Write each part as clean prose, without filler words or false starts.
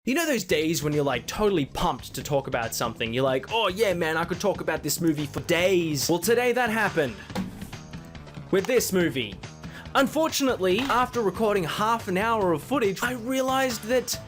You know those days when you're like totally pumped to talk about something? You're like, oh yeah man, I could talk about this movie for days. Well, today that happened with this movie. Unfortunately, after recording half an hour of footage, I realized that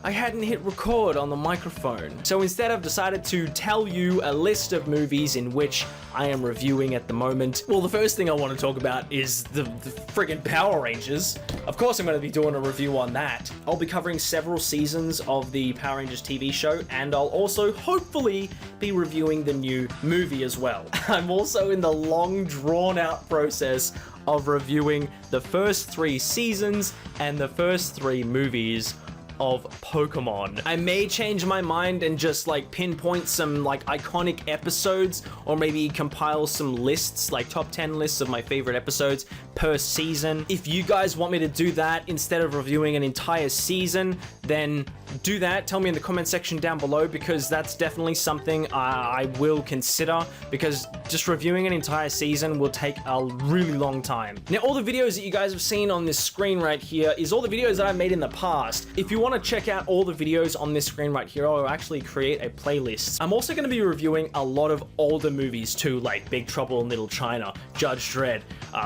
I hadn't hit record on the microphone. So instead I've decided to tell you a list of movies in which I am reviewing at the moment. Well, the first thing I want to talk about is the friggin' Power Rangers. Of course I'm going to be doing a review on that. I'll be covering several seasons of the Power Rangers TV show, and I'll also hopefully be reviewing the new movie as well. I'm also in the long drawn out process of reviewing the first 3 seasons and the first 3 movies of Pokemon. I may change my mind and just like pinpoint some like iconic episodes, or maybe compile some lists, like top 10 lists of my favorite episodes per season. If you guys want me to do that instead of reviewing an entire season, then do that. Tell me in the comment section down below, because that's definitely something I will consider, because just reviewing an entire season will take a really long time. Now, all the videos that you guys have seen on this screen right here is all the videos that I've made in the past. If you want to check out all the videos on this screen right here, I'll actually create a playlist. I'm also going to be reviewing a lot of older movies too, like Big Trouble in Little China, Judge Dredd,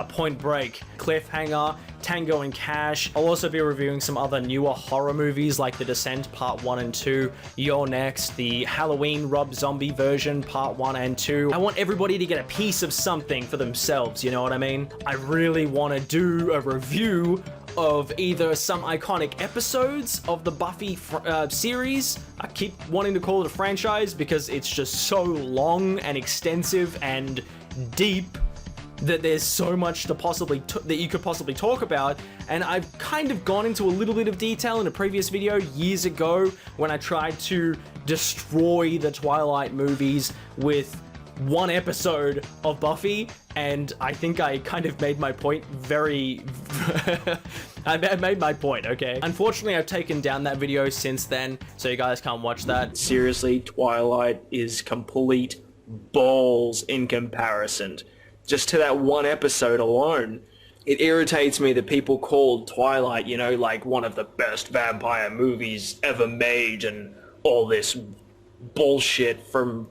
Point Break, Cliffhanger, Tango and Cash. I'll also be reviewing some other newer horror movies like The Descent Part 1 and 2, You're Next, the Halloween Rob Zombie version Part 1 and 2. I want everybody to get a piece of something for themselves, you know what I mean? I really want to do a review of either some iconic episodes of the Buffy series. I keep wanting to call it a franchise because it's just so long and extensive and deep that there's so much to that you could possibly talk about, and I've kind of gone into a little bit of detail in a previous video years ago when I tried to destroy the Twilight movies with one episode of Buffy, and I think I kind of made my point I made my point, okay? Unfortunately, I've taken down that video since then, so you guys can't watch that. Seriously, Twilight is complete balls in comparison. Just to that one episode alone. It irritates me that people called Twilight, you know, like one of the best vampire movies ever made, and all this bullshit from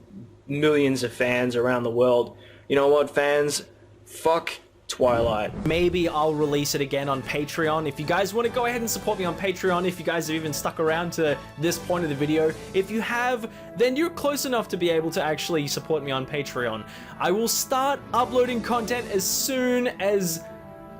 millions of fans around the world. You know what, fans? Fuck Twilight. Maybe I'll release it again on Patreon. If you guys want to go ahead and support me on Patreon, if you guys have even stuck around to this point of the video, if you have, then you're close enough to be able to actually support me on Patreon. I will start uploading content as soon as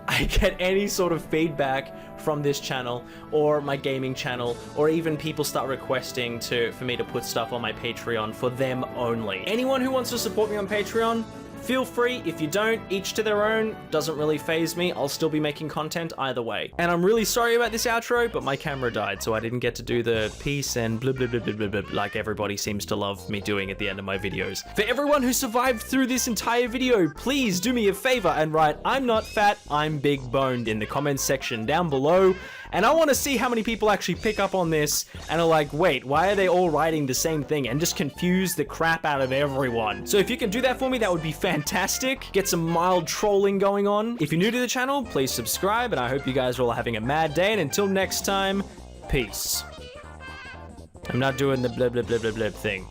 I get any sort of feedback from this channel or my gaming channel, or even people start requesting for me to put stuff on my Patreon for them only. Anyone who wants to support me on Patreon, feel free. If you don't, each to their own. Doesn't really faze me. I'll still be making content either way. And I'm really sorry about this outro, but my camera died, so I didn't get to do the peace and blah blah blah blah blah blah like everybody seems to love me doing at the end of my videos. For everyone who survived through this entire video, please do me a favor and write "I'm not fat, I'm big boned" in the comments section down below. And I want to see how many people actually pick up on this and are like, wait, why are they all writing the same thing, and just confuse the crap out of everyone. So if you can do that for me, that would be fantastic. Get some mild trolling going on. If you're new to the channel, please subscribe, and I hope you guys are all having a mad day, and until next time, peace. I'm not doing the blah blah blah blah blah thing.